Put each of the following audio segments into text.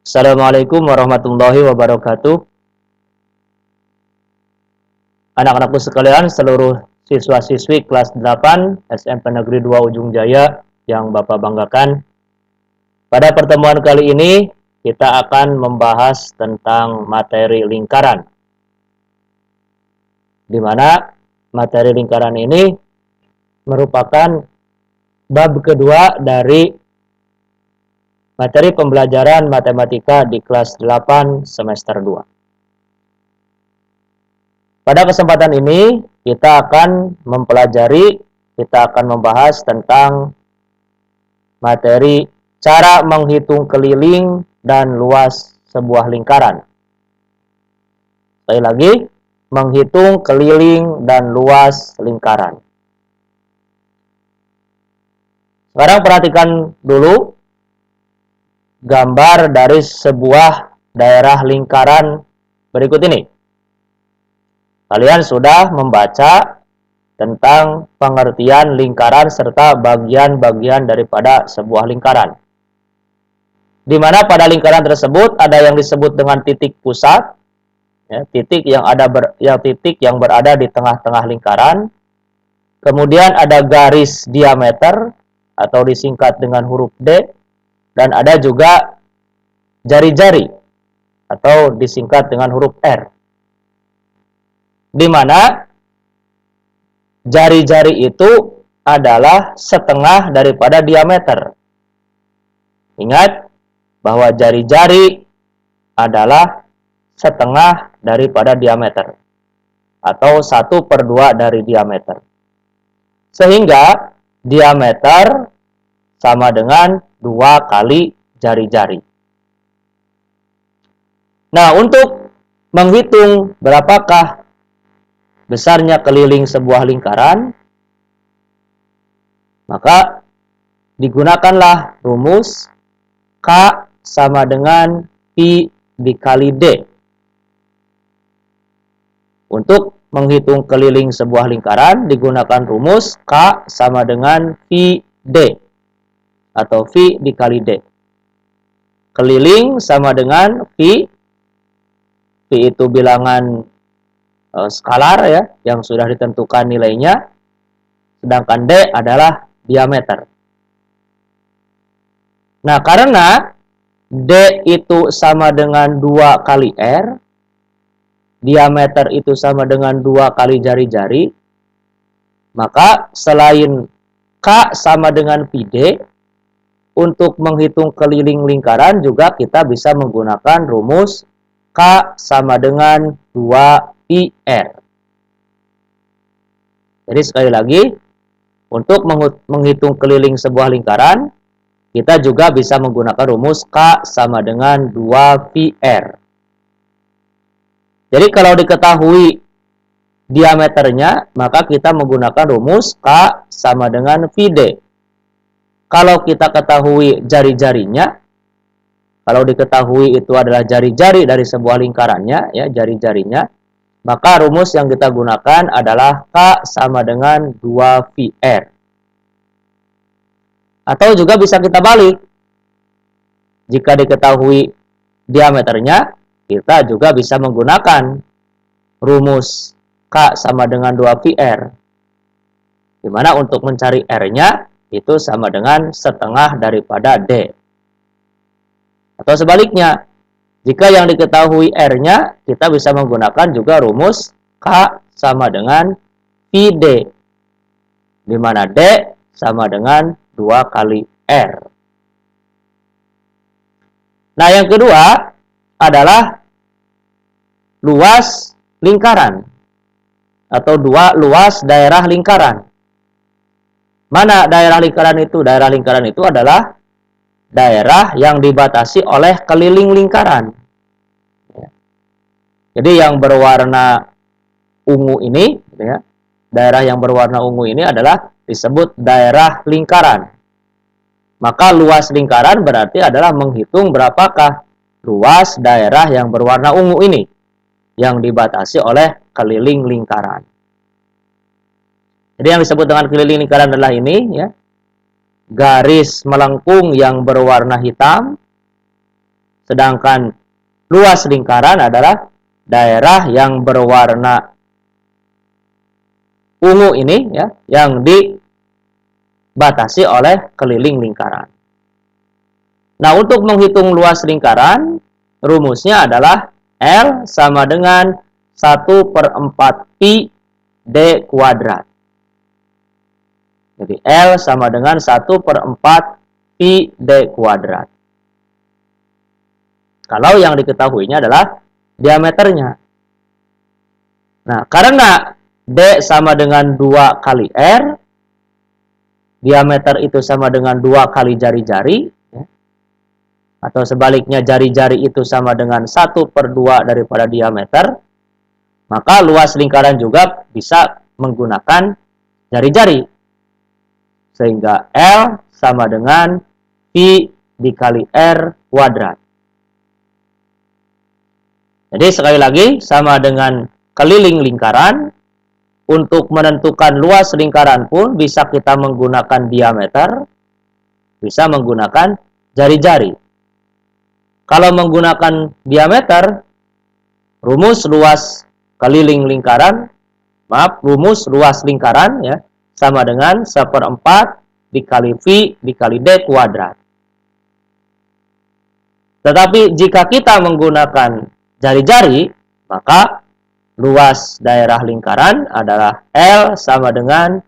Assalamualaikum warahmatullahi wabarakatuh. Anak-anakku sekalian, seluruh siswa-siswi kelas 8 SMP Negeri 2 Ujung Jaya yang Bapak banggakan. Pada pertemuan kali ini, kita akan membahas tentang materi lingkaran. Di mana materi lingkaran ini merupakan bab kedua dari materi pembelajaran matematika di kelas 8 semester 2. Pada kesempatan ini, kita akan membahas tentang materi cara menghitung keliling dan luas sebuah lingkaran. Sekali lagi, menghitung keliling dan luas lingkaran. Sekarang perhatikan dulu gambar dari sebuah daerah lingkaran berikut ini. Kalian sudah membaca tentang pengertian lingkaran serta bagian-bagian daripada sebuah lingkaran. Di mana pada lingkaran tersebut ada yang disebut dengan titik pusat, titik yang berada di tengah-tengah lingkaran. Kemudian ada garis diameter atau disingkat dengan huruf D, dan ada juga jari-jari atau disingkat dengan huruf R. Di mana jari-jari itu adalah setengah daripada diameter. Ingat bahwa jari-jari adalah setengah daripada diameter atau 1/2 dari diameter. Sehingga diameter sama dengan 2 kali jari-jari. Nah, untuk menghitung berapakah besarnya keliling sebuah lingkaran, maka digunakanlah rumus K sama dengan Pi dikali D. Untuk menghitung keliling sebuah lingkaran, digunakan rumus K sama dengan Pi D atau Pi dikali D. Keliling sama dengan Pi. Pi itu bilangan skalar ya, yang sudah ditentukan nilainya, sedangkan D adalah diameter. Nah, karena D itu sama dengan 2 kali R, diameter itu sama dengan 2 kali jari-jari, maka selain K sama dengan Pi D, untuk menghitung keliling lingkaran juga kita bisa menggunakan rumus K sama dengan 2 Pi R. Jadi sekali lagi, untuk menghitung keliling sebuah lingkaran, kita juga bisa menggunakan rumus K sama dengan 2 Pi R. Jadi kalau diketahui diameternya, maka kita menggunakan rumus K sama dengan Pi D. Kalau kita ketahui jari-jarinya, kalau diketahui itu adalah jari-jari dari sebuah lingkarannya, ya, jari-jarinya, maka rumus yang kita gunakan adalah K sama dengan 2 Pi R. Atau juga bisa kita balik. Jika diketahui diameternya, kita juga bisa menggunakan rumus K sama dengan 2 Pi R. Di mana untuk mencari R-nya itu sama dengan setengah daripada D. Atau sebaliknya, jika yang diketahui R-nya, kita bisa menggunakan juga rumus K sama dengan Pi D, di mana D sama dengan 2 kali R. Nah, yang kedua adalah luas lingkaran atau luas daerah lingkaran. Mana daerah lingkaran itu? Daerah lingkaran itu adalah daerah yang dibatasi oleh keliling lingkaran. Jadi yang berwarna ungu ini, ya, daerah yang berwarna ungu ini adalah disebut daerah lingkaran. Maka luas lingkaran berarti adalah menghitung berapakah luas daerah yang berwarna ungu ini yang dibatasi oleh keliling lingkaran. Jadi yang disebut dengan keliling lingkaran adalah ini, ya, garis melengkung yang berwarna hitam Sedangkan luas lingkaran adalah daerah yang berwarna ungu ini ya, yang dibatasi oleh keliling lingkaran. Nah, untuk menghitung luas lingkaran, rumusnya adalah L sama dengan 1/4 pi D kuadrat. Jadi L sama dengan 1/4 pi D kuadrat. Kalau yang diketahuinya adalah diameternya. Nah, karena D sama dengan 2 kali R, diameter itu sama dengan 2 kali jari-jari, atau sebaliknya jari-jari itu sama dengan 1/2 daripada diameter, maka luas lingkaran juga bisa menggunakan jari-jari. Sehingga L sama dengan pi dikali R kuadrat. Jadi sekali lagi sama dengan keliling lingkaran. Untuk menentukan luas lingkaran pun bisa kita menggunakan diameter, bisa menggunakan jari-jari. Kalau menggunakan diameter, rumus luas lingkaran ya sama dengan 1/4 dikali V dikali D kuadrat. Tetapi jika kita menggunakan jari-jari, maka luas daerah lingkaran adalah L sama dengan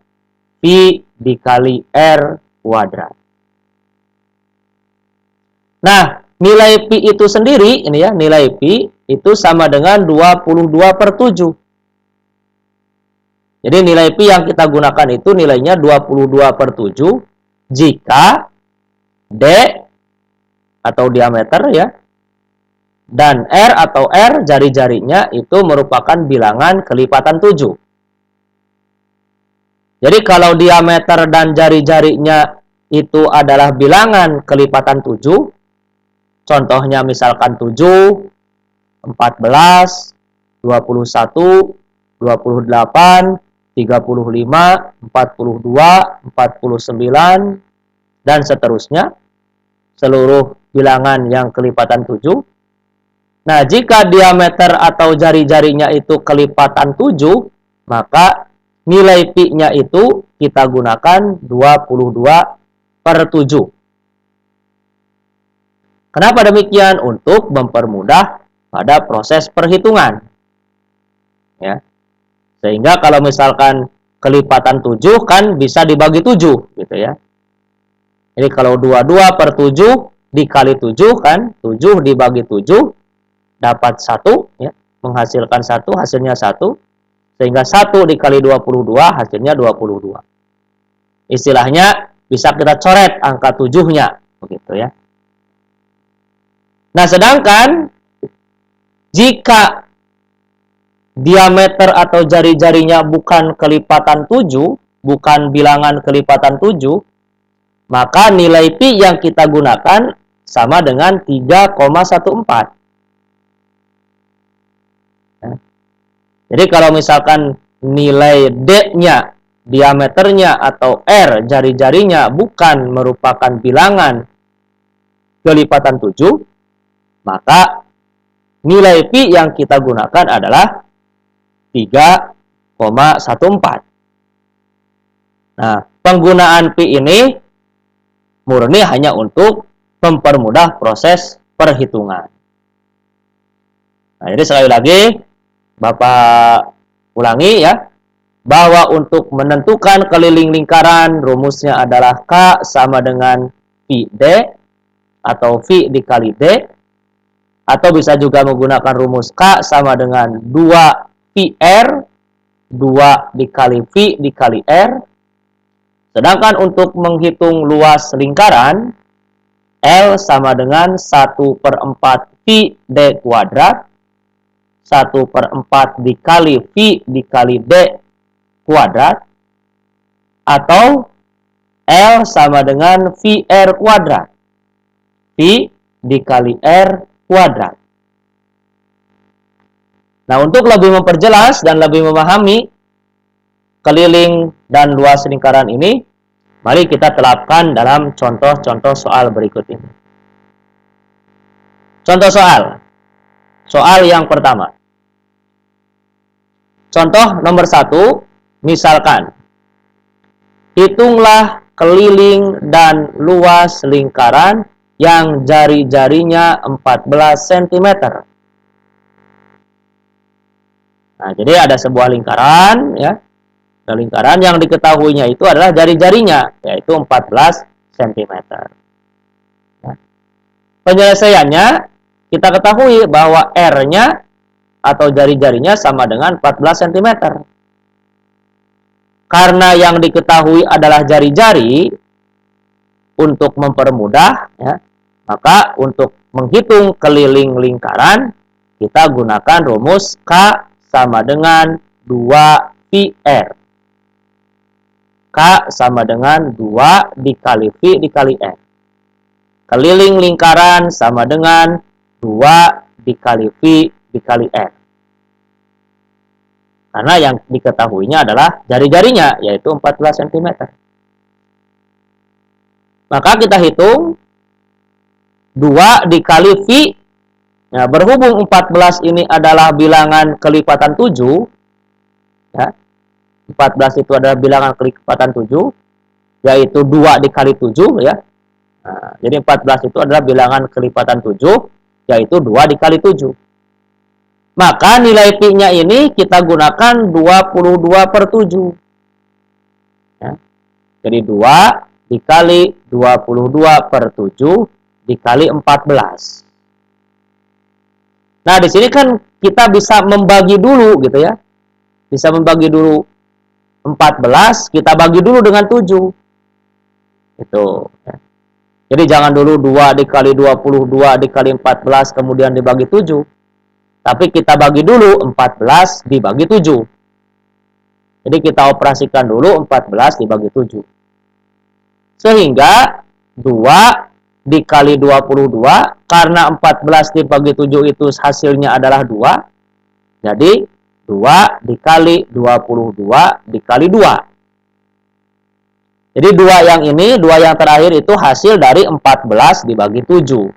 Pi dikali R kuadrat. Nah, nilai Pi itu sendiri, ini ya, nilai Pi itu sama dengan 22/7. Jadi nilai Pi yang kita gunakan itu nilainya 22/7 jika D atau diameter ya, dan R atau R jari-jarinya itu merupakan bilangan kelipatan 7. Jadi kalau diameter dan jari-jarinya itu adalah bilangan kelipatan 7, contohnya misalkan 7, 14, 21, 28, 35, 42, 49, dan seterusnya, seluruh bilangan yang kelipatan 7. Nah, jika diameter atau jari-jarinya itu kelipatan 7, maka nilai Pi-nya itu kita gunakan 22/7. Kenapa demikian? Untuk mempermudah pada proses perhitungan. Ya. Sehingga kalau misalkan kelipatan 7 kan bisa dibagi 7 gitu ya. Jadi kalau 22/7 dikali 7 kan, 7 dibagi 7 dapat 1 ya, menghasilkan 1, hasilnya 1. Sehingga 1 dikali 22 hasilnya 22. Istilahnya bisa kita coret angka 7-nya begitu ya. Nah, sedangkan jika diameter atau jari-jarinya bukan kelipatan 7, bukan bilangan kelipatan 7, maka nilai Pi yang kita gunakan sama dengan 3,14. Jadi kalau misalkan nilai D-nya, diameternya atau R jari-jarinya bukan merupakan bilangan kelipatan 7, maka nilai Pi yang kita gunakan adalah 3,14. Nah, penggunaan Pi ini murni hanya untuk mempermudah proses perhitungan. Nah, jadi sekali lagi Bapak ulangi ya, bahwa untuk menentukan keliling lingkaran rumusnya adalah K sama dengan Pi D atau V dikali D, atau bisa juga menggunakan rumus K sama dengan 2 Pi R, 2 dikali V dikali R. Sedangkan untuk menghitung luas lingkaran, L sama dengan 1/4 Pi D kuadrat, 1/4 dikali V dikali D kuadrat, atau L sama dengan VR kuadrat, V dikali R kuadrat. Nah, untuk lebih memperjelas dan lebih memahami keliling dan luas lingkaran ini, mari kita terapkan dalam contoh-contoh soal berikut ini. Contoh soal yang pertama. Contoh nomor 1, misalkan hitunglah keliling dan luas lingkaran yang jari-jarinya 14 cm. Nah, jadi ada sebuah lingkaran, ya. Nah, lingkaran yang diketahuinya itu adalah jari-jarinya, yaitu 14 cm. Nah, penyelesaiannya, kita ketahui bahwa R-nya atau jari-jarinya sama dengan 14 cm. Karena yang diketahui adalah jari-jari, untuk mempermudah, ya, maka untuk menghitung keliling lingkaran, kita gunakan rumus K sama dengan 2πr. K sama dengan 2 dikali V dikali R. Keliling lingkaran sama dengan 2 dikali V dikali R. Karena yang diketahuinya adalah jari-jarinya, yaitu 14 cm. Maka kita hitung 2 dikali V. Nah, berhubung 14 ini adalah bilangan kelipatan 7, ya, 14 itu adalah bilangan kelipatan 7, yaitu 2 dikali 7, ya. Nah, jadi 14 itu adalah bilangan kelipatan 7, yaitu 2 dikali 7. Maka nilai Pi-nya ini kita gunakan 22/7. Ya. Jadi 2 dikali 22/7 dikali 14. Nah, di sini kan kita bisa membagi dulu gitu ya. Bisa membagi dulu 14, kita bagi dulu dengan 7. Itu. Ya. Jadi jangan dulu 2 dikali 22 dikali 14 kemudian dibagi 7. Tapi kita bagi dulu 14 dibagi 7. Jadi kita operasikan dulu 14 dibagi 7. Sehingga 2 dikali 22, karena 14 dibagi 7 itu hasilnya adalah 2. Jadi 2 dikali 22 dikali 2. Jadi 2 yang ini, 2 yang terakhir itu hasil dari 14 dibagi 7.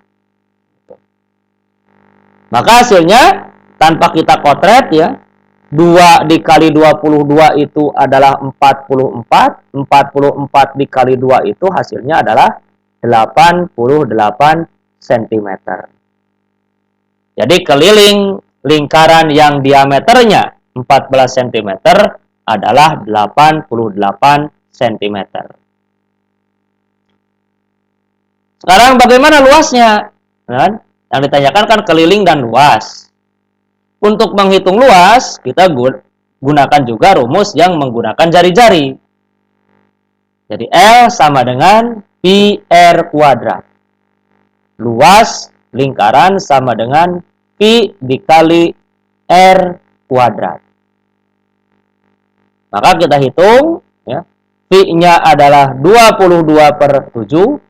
Maka hasilnya tanpa kita kotret, ya, 2 dikali 22 itu adalah 44. 44 dikali 2 itu hasilnya adalah 88 cm. Jadi keliling lingkaran yang diameternya 14 cm adalah 88 cm. Sekarang bagaimana luasnya? Nah, yang ditanyakan kan keliling dan luas. Untuk menghitung luas, kita gunakan juga rumus yang menggunakan jari-jari. Jadi L sama dengan Pi R kuadrat. Luas lingkaran sama dengan Pi dikali R kuadrat. Maka kita hitung, ya, Pi-nya adalah 22/7,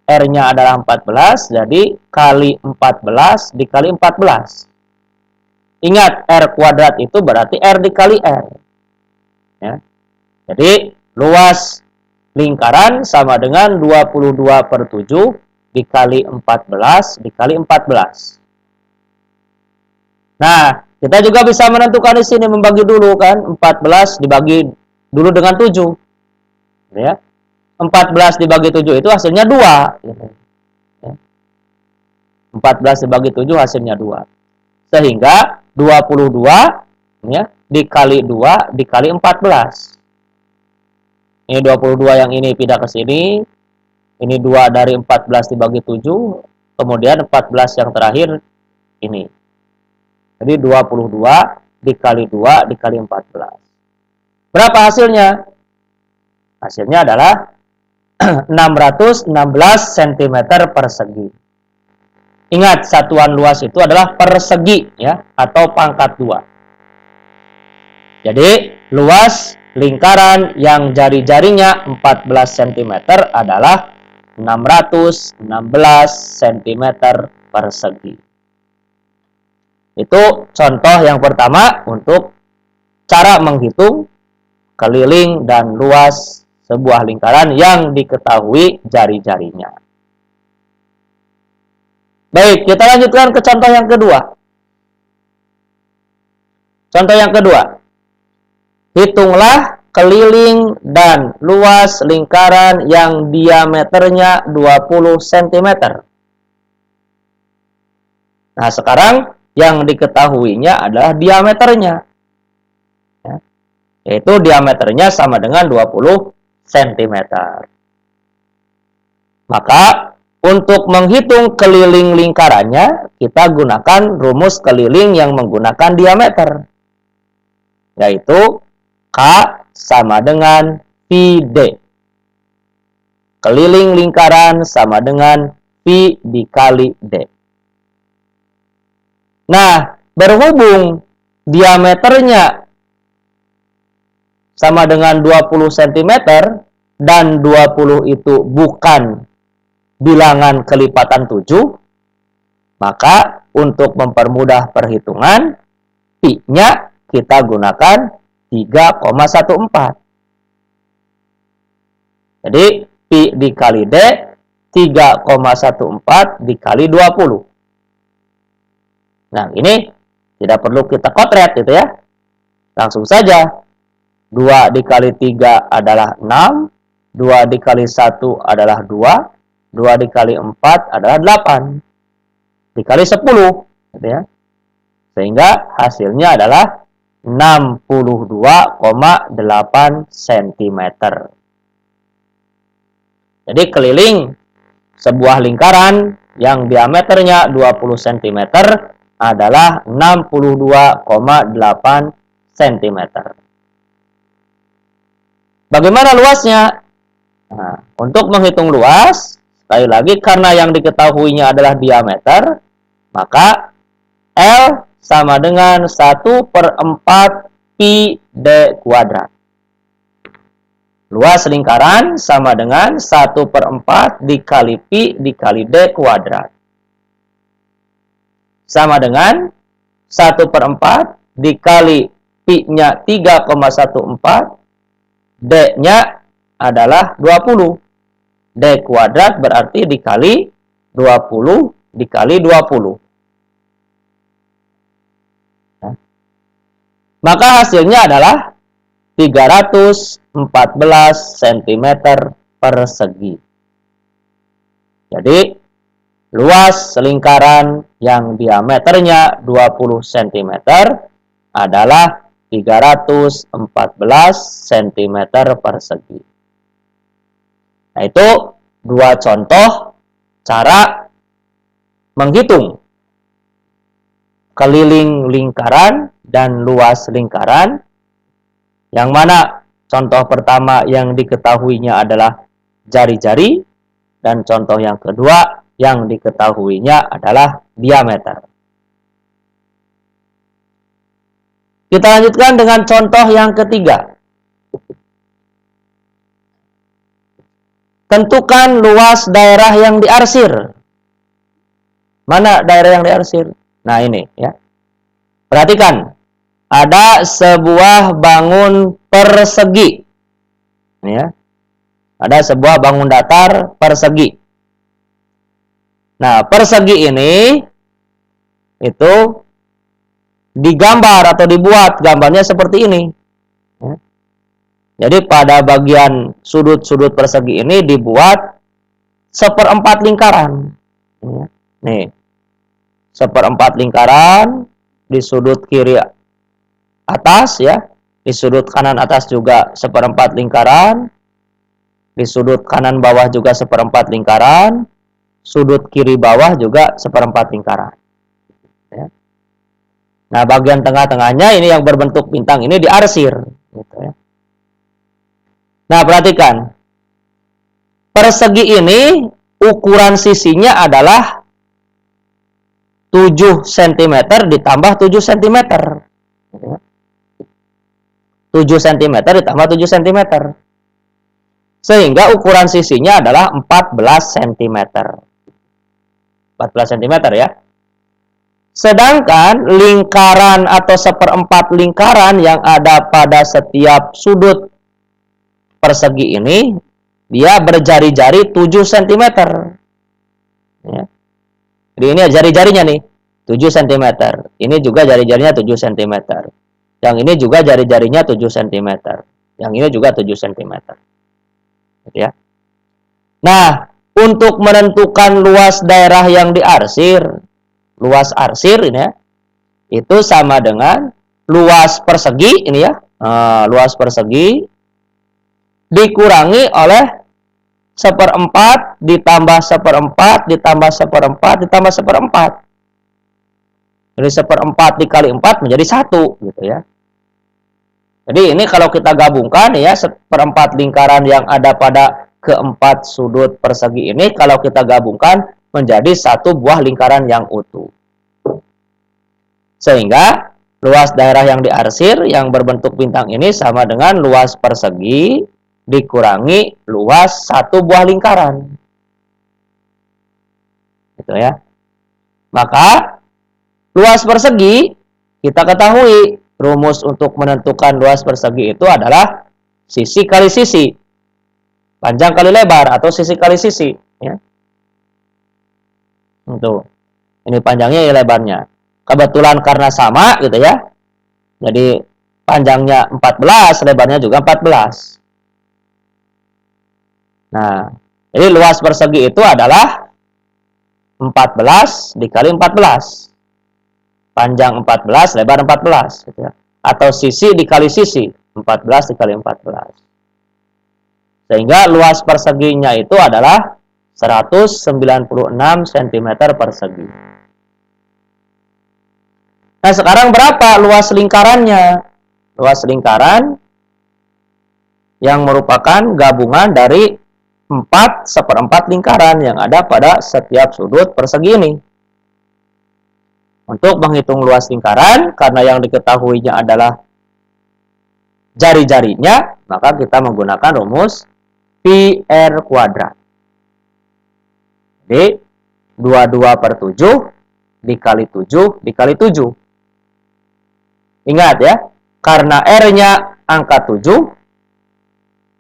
R-nya adalah 14, jadi kali 14 dikali 14. Ingat, R kuadrat itu berarti R dikali R. Ya. Jadi, luas lingkaran sama dengan 22/7 dikali 14 dikali 14. Nah, kita juga bisa menentukan di sini, membagi dulu kan, 14 dibagi dulu dengan 7. Ya. 14 dibagi 7 itu hasilnya 2. Gitu. Ya. 14 dibagi 7 hasilnya 2. Sehingga 22, ya, dikali 2 dikali 14. Ini 22 yang ini pindah ke sini. Ini 2 dari 14 dibagi 7. Kemudian 14 yang terakhir ini. Jadi 22 dikali 2 dikali 14. Berapa hasilnya? Hasilnya adalah 616 cm persegi. Ingat, satuan luas itu adalah persegi, ya, atau pangkat 2. Jadi, luas lingkaran yang jari-jarinya 14 cm adalah 616 cm persegi. Itu contoh yang pertama untuk cara menghitung keliling dan luas sebuah lingkaran yang diketahui jari-jarinya. Baik, kita lanjutkan ke contoh yang kedua. Contoh yang kedua. Hitunglah keliling dan luas lingkaran yang diameternya 20 cm. Nah, sekarang yang diketahuinya adalah diameternya. Ya, yaitu diameternya sama dengan 20 cm. Maka, untuk menghitung keliling lingkarannya, kita gunakan rumus keliling yang menggunakan diameter. Yaitu K sama dengan VD. Keliling lingkaran sama dengan V dikali D. Nah, berhubung diameternya sama dengan 20 cm dan 20 itu bukan bilangan kelipatan 7, maka untuk mempermudah perhitungan, pi-nya kita gunakan 3,14. Jadi, pi dikali D, 3,14 dikali 20. Nah, ini tidak perlu kita kotret gitu ya. Langsung saja. 2 dikali 3 adalah 6, 2 dikali 1 adalah 2, 2 dikali 4 adalah 8. Dikali 10. Gitu ya. Sehingga hasilnya adalah 62,8 cm. Jadi keliling sebuah lingkaran yang diameternya 20 cm adalah 62,8 cm. Bagaimana luasnya? Nah, untuk menghitung luas, sekali lagi karena yang diketahuinya adalah diameter, maka L sama dengan 1/4 pi D kuadrat. Luas lingkaran sama dengan 1/4 dikali pi dikali D kuadrat. Sama dengan 1/4 dikali pi-nya 3,14, D-nya adalah 20. D kuadrat berarti dikali 20 dikali 20. Nah, maka hasilnya adalah 314 cm persegi. Jadi, luas lingkaran yang diameternya 20 cm adalah 314 cm persegi. Nah, itu dua contoh cara menghitung keliling lingkaran dan luas lingkaran. Yang mana contoh pertama yang diketahuinya adalah jari-jari, dan contoh yang kedua yang diketahuinya adalah diameter. Kita lanjutkan dengan contoh yang ketiga. Tentukan luas daerah yang diarsir. Mana daerah yang diarsir? Nah, ini ya. Perhatikan. Ada sebuah bangun persegi. Ya. Ada sebuah bangun datar persegi. Nah, persegi ini itu digambar atau dibuat gambarnya seperti ini. Ya. Jadi pada bagian sudut-sudut persegi ini dibuat 1/4 lingkaran. Ya. Nih, 1/4 lingkaran di sudut kiri atas ya, di sudut kanan atas juga 1/4 lingkaran, di sudut kanan bawah juga 1/4 lingkaran, sudut kiri bawah juga 1/4 lingkaran. Ya. Nah, bagian tengah-tengahnya ini yang berbentuk bintang ini diarsir. Gitu ya. Nah, perhatikan. Persegi ini ukuran sisinya adalah 7 cm ditambah 7 cm. Gitu ya. 7 cm ditambah 7 cm. Sehingga ukuran sisinya adalah 14 cm. 14 cm ya. Sedangkan lingkaran atau 1/4 lingkaran yang ada pada setiap sudut persegi ini, dia berjari-jari 7 cm. Ya. Jadi ini jari-jarinya nih, 7 cm. Ini juga jari-jarinya 7 cm. Yang ini juga jari-jarinya 7 cm. Yang ini juga 7 cm. Gitu ya. Nah, untuk menentukan luas daerah yang diarsir, luas arsir ini ya, itu sama dengan luas persegi ini ya. Luas persegi dikurangi oleh 1/4 ditambah 1/4 ditambah 1/4 ditambah 1/4. Jadi 1/4 dikali 4 menjadi 1 gitu ya. Jadi ini kalau kita gabungkan ya, 1/4 lingkaran yang ada pada keempat sudut persegi ini kalau kita gabungkan menjadi satu buah lingkaran yang utuh. Sehingga luas daerah yang diarsir yang berbentuk bintang ini sama dengan luas persegi dikurangi luas satu buah lingkaran. Gitu ya. Maka luas persegi kita ketahui rumus untuk menentukan luas persegi itu adalah sisi kali sisi. Panjang kali lebar atau sisi kali sisi ya. Itu. Ini panjangnya ya lebarnya. Kebetulan karena sama gitu ya. Jadi panjangnya 14, lebarnya juga 14. Nah, jadi luas persegi itu adalah 14 dikali 14. Panjang 14, lebar 14 gitu ya. Atau sisi dikali sisi, 14 dikali 14. Sehingga luas perseginya itu adalah 196 cm persegi. Nah, sekarang berapa luas lingkarannya? Luas lingkaran yang merupakan gabungan dari 4/4 lingkaran yang ada pada setiap sudut persegi ini. Untuk menghitung luas lingkaran, karena yang diketahuinya adalah jari-jarinya, maka kita menggunakan rumus pi r kuadrat. Jadi 22/7 dikali 7 dikali 7. Ingat ya, karena R-nya angka 7,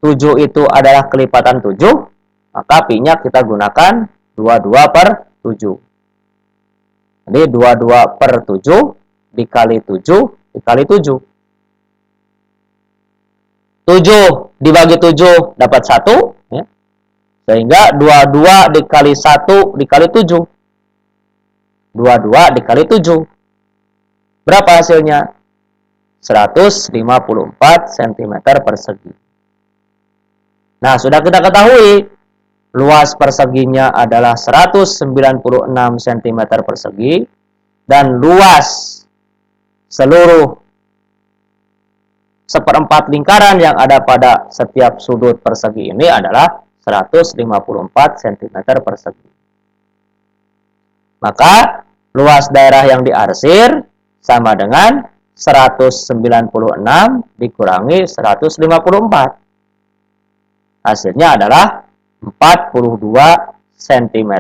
7 itu adalah kelipatan 7, maka pi-nya kita gunakan 22/7. Jadi 22/7 dikali 7 dikali 7. 7 dibagi 7 dapat 1 ya. Sehingga 22 dikali 1 dikali 7. 22 dikali 7. Berapa hasilnya? 154 cm persegi. Nah, sudah kita ketahui luas perseginya adalah 196 cm persegi dan luas seluruh 1/4 lingkaran yang ada pada setiap sudut persegi ini adalah 154 cm persegi. Maka luas daerah yang diarsir sama dengan 196 dikurangi 154. Hasilnya adalah 42 cm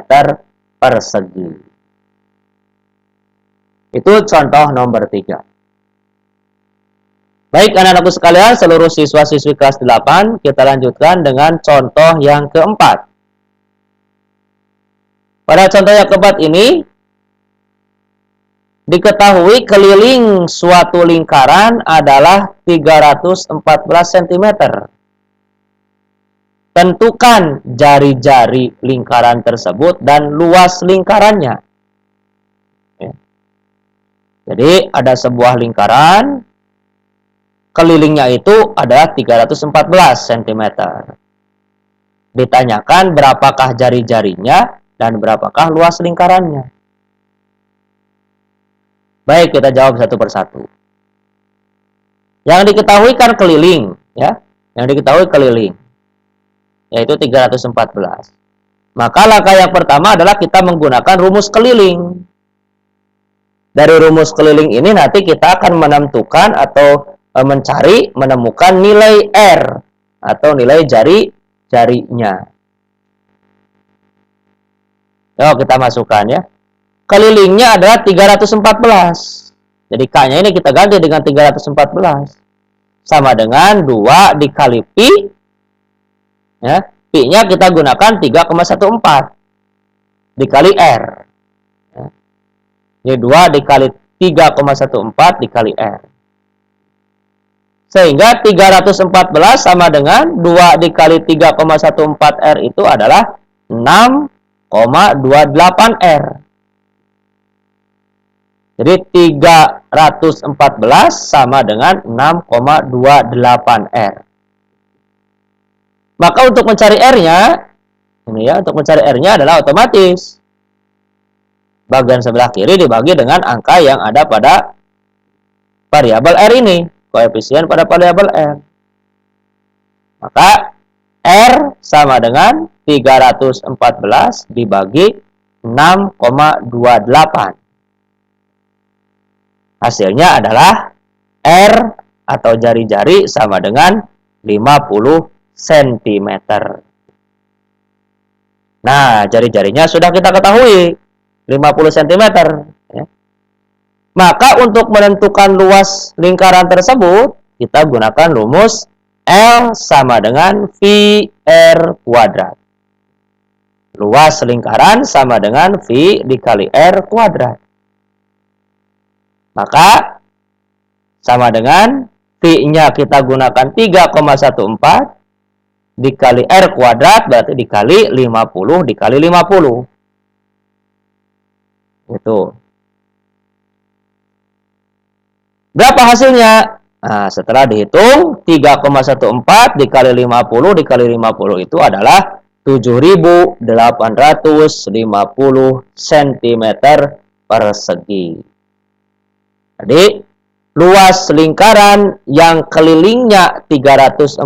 persegi. Itu contoh nomor 3. Baik anak-anakku sekalian, seluruh siswa-siswi kelas 8, kita lanjutkan dengan contoh yang keempat. Pada contoh yang keempat ini, diketahui keliling suatu lingkaran adalah 314 cm. Tentukan jari-jari lingkaran tersebut dan luas lingkarannya. Jadi ada sebuah lingkaran, kelilingnya itu adalah 314 cm. Ditanyakan berapakah jari-jarinya dan berapakah luas lingkarannya. Baik, kita jawab satu persatu. Yang diketahui kan keliling, ya. Yang diketahui keliling, yaitu 314. Maka langkah yang pertama adalah kita menggunakan rumus keliling. Dari rumus keliling ini nanti kita akan menentukan atau menemukan nilai R atau nilai jari-jarinya. Yuk kita masukkan ya. Kelilingnya adalah 314. Jadi K-nya ini kita ganti dengan 314. Sama dengan 2 dikali pi. Ya, pi-nya kita gunakan 3,14 dikali R. Ini 2 dikali 3,14 dikali R. Sehingga 314 sama dengan 2 dikali 3,14 R itu adalah 6,28 R. Jadi 314 sama dengan 6,28 R. Maka untuk mencari R-nya, ini ya, untuk mencari R-nya adalah otomatis bagian sebelah kiri dibagi dengan angka yang ada pada variabel R ini, koefisien pada variabel R. Maka R sama dengan 314 dibagi 6,28. Hasilnya adalah R atau jari-jari sama dengan 50 cm. Nah, jari-jarinya sudah kita ketahui, 50 cm. Ya. Maka untuk menentukan luas lingkaran tersebut, kita gunakan rumus L sama dengan VR kuadrat. Luas lingkaran sama dengan V dikali R kuadrat. Maka sama dengan V-nya kita gunakan 3,14 dikali R kuadrat berarti dikali 50 dikali 50. Itu. Berapa hasilnya? Nah, setelah dihitung 3,14 dikali 50 dikali 50 itu adalah 7.850 cm persegi. Jadi, luas lingkaran yang kelilingnya 314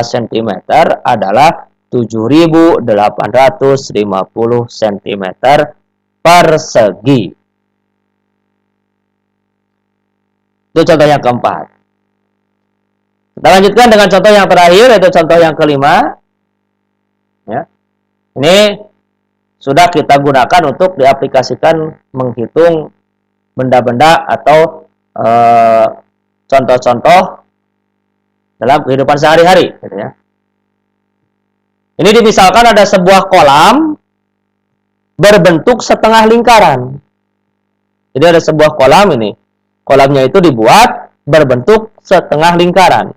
cm adalah 7.850 cm persegi. Itu contoh yang keempat. Kita lanjutkan dengan contoh yang terakhir, yaitu contoh yang kelima. Ya. Ini sudah kita gunakan untuk diaplikasikan menghitung benda-benda atau contoh-contoh dalam kehidupan sehari-hari. Gitu ya. Ini dimisalkan ada sebuah kolam berbentuk setengah lingkaran. Jadi ada sebuah kolam ini. Kolamnya itu dibuat berbentuk setengah lingkaran.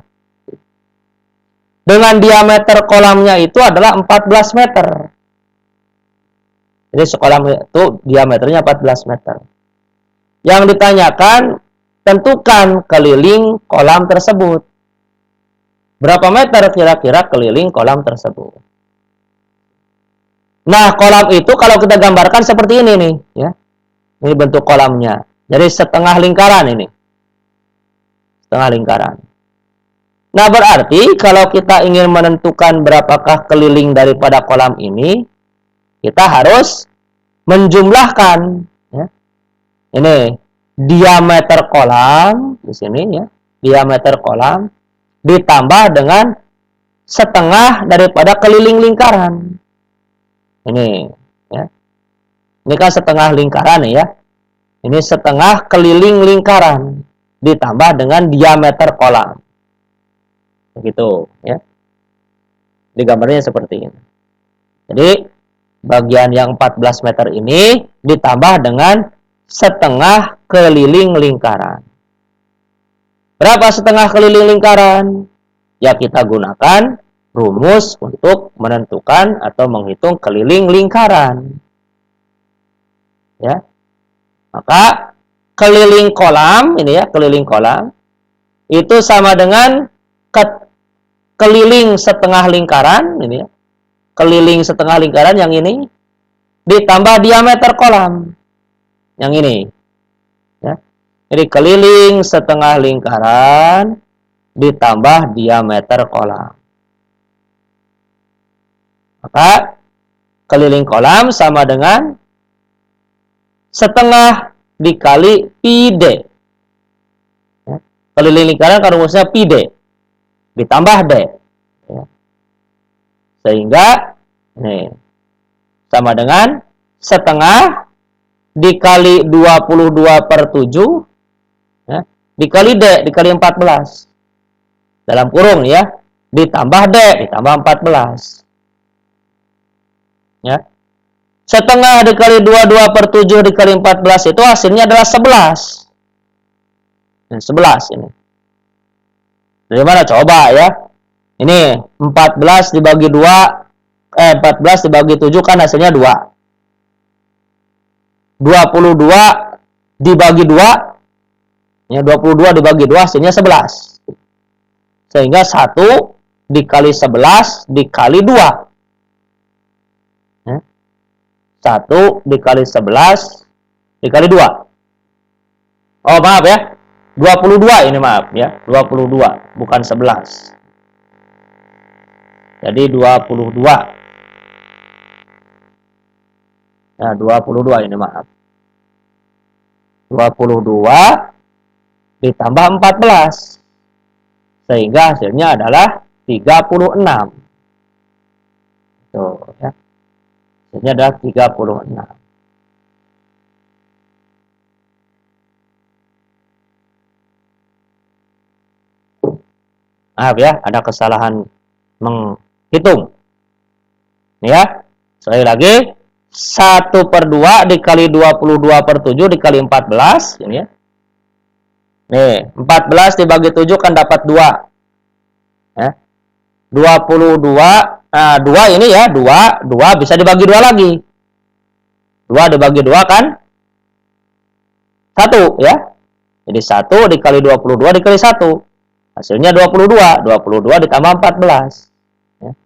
Dengan diameter kolamnya itu adalah 14 meter. Jadi sekolam itu diameternya 14 meter. Yang ditanyakan, tentukan keliling kolam tersebut. Berapa meter kira-kira keliling kolam tersebut? Nah, kolam itu kalau kita gambarkan seperti ini nih, ya. Ini bentuk kolamnya. Jadi setengah lingkaran ini. Setengah lingkaran. Nah, berarti kalau kita ingin menentukan berapakah keliling daripada kolam ini, kita harus menjumlahkan, ya. Ini diameter kolam di sini ya, diameter kolam ditambah dengan setengah daripada keliling lingkaran. Ini ya. Ini kan setengah lingkaran ya. Ini setengah keliling lingkaran ditambah dengan diameter kolam. Begitu ya. Di gambarnya seperti ini. Jadi bagian yang 14 meter ini ditambah dengan setengah keliling lingkaran. Berapa setengah keliling lingkaran? Ya kita gunakan rumus untuk menentukan atau menghitung keliling lingkaran. Ya. Maka keliling kolam ini ya, keliling kolam itu sama dengan keliling setengah lingkaran ini ya. Keliling setengah lingkaran yang ini ditambah diameter kolam yang ini ya. Jadi keliling setengah lingkaran ditambah diameter kolam. Maka keliling kolam sama dengan setengah dikali pi d. Ya. Keliling lingkaran kan rumusnya pi d ditambah d. Ya. Sehingga nih sama dengan setengah dikali 22/7 ya, dikali D dikali 14 dalam kurung ya, ditambah D ditambah 14 ya. Setengah dikali 22/7 dikali 14 itu hasilnya adalah 11. Nah, 11 ini. Dari mana? Coba ya. Ini 14 dibagi 2, 14 dibagi 7 kan hasilnya 2. 22 dibagi 2, ya 22 dibagi 2 hasilnya 11. Sehingga 1 dikali 11 dikali 2. 1 dikali 11 dikali 2. Oh, maaf ya. 22 ini, maaf ya. 22 bukan 11. Jadi 22. Nah, 22 ini, maaf. 22 ditambah 14. Sehingga hasilnya adalah 36. Tuh ya. Hasilnya adalah 36. Maaf ya, ada kesalahan menghitung. Ya, sekali lagi. 1/2 dikali 22/7 dikali 14. Ini ya. Nih, 14 dibagi 7 kan dapat 2. Ya. 22. Nah, 2 ini ya, 2 bisa dibagi 2 lagi. 2 dibagi 2 kan 1 ya. Jadi 1 dikali 22 dikali 1. Hasilnya 22. 22 ditambah 14. Ya.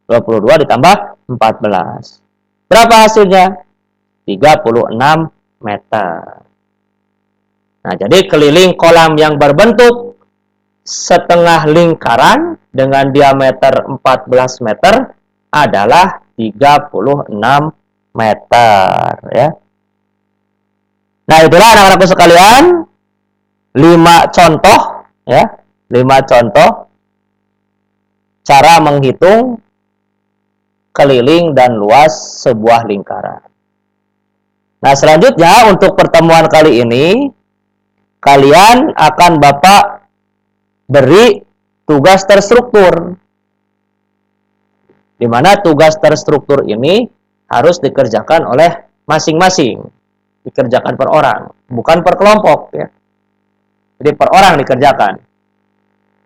22 ditambah 14. Berapa hasilnya? 36 meter. Nah, jadi keliling kolam yang berbentuk setengah lingkaran dengan diameter 14 meter adalah 36 meter ya. Nah, itulah anak-anakku sekalian 5 contoh ya, 5 contoh cara menghitung keliling dan luas sebuah lingkaran. Nah, selanjutnya untuk pertemuan kali ini kalian akan Bapak beri tugas terstruktur, di mana tugas terstruktur ini harus dikerjakan oleh masing-masing, dikerjakan per orang, bukan per kelompok ya. Jadi per orang dikerjakan.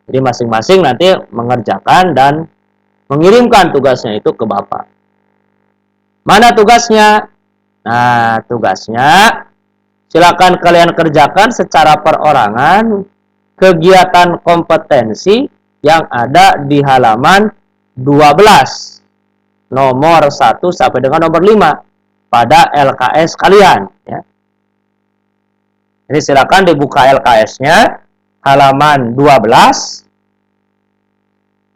Jadi masing-masing nanti mengerjakan dan mengirimkan tugasnya itu ke Bapak. Mana tugasnya? Nah, tugasnya silakan kalian kerjakan secara perorangan kegiatan kompetensi yang ada di halaman 12, nomor 1 sampai dengan nomor 5 pada LKS kalian ya. Jadi silakan dibuka LKS-nya halaman 12.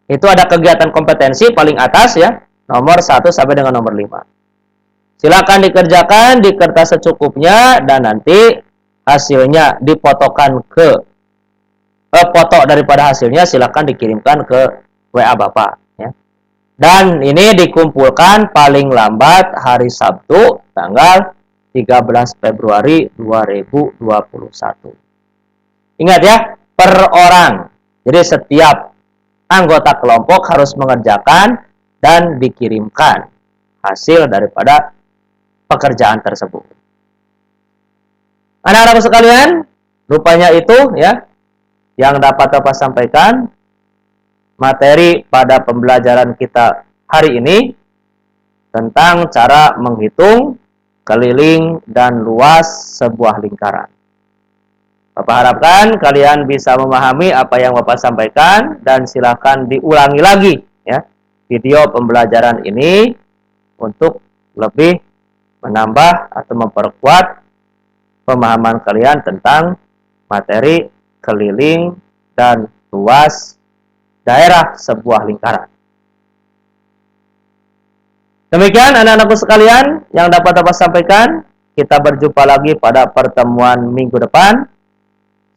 Itu ada kegiatan kompetensi paling atas ya, nomor 1 sampai dengan nomor 5. Silakan dikerjakan di kertas secukupnya dan nanti hasilnya difotokan ke foto daripada hasilnya silakan dikirimkan ke WA Bapak ya. Dan ini dikumpulkan paling lambat hari Sabtu tanggal 13 Februari 2021. Ingat ya, per orang. Jadi setiap anggota kelompok harus mengerjakan dan dikirimkan hasil daripada pekerjaan tersebut. Anak-anak sekalian, rupanya itu ya yang dapat Bapak sampaikan materi pada pembelajaran kita hari ini tentang cara menghitung keliling dan luas sebuah lingkaran. Bapak harapkan kalian bisa memahami apa yang Bapak sampaikan dan silakan diulangi lagi ya video pembelajaran ini untuk lebih menambah atau memperkuat pemahaman kalian tentang materi keliling dan luas daerah sebuah lingkaran. Demikian anak-anakku sekalian yang dapat Bapak sampaikan. Kita berjumpa lagi pada pertemuan minggu depan.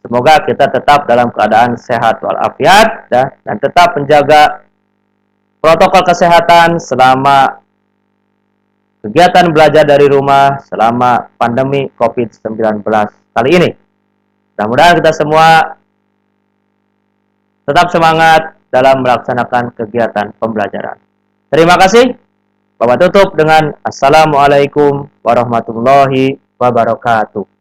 Semoga kita tetap dalam keadaan sehat walafiat dan tetap menjaga protokol kesehatan selama kegiatan belajar dari rumah selama pandemi COVID-19 kali ini. Mudah-mudahan kita semua tetap semangat dalam melaksanakan kegiatan pembelajaran. Terima kasih. Bapak tutup dengan Assalamualaikum warahmatullahi wabarakatuh.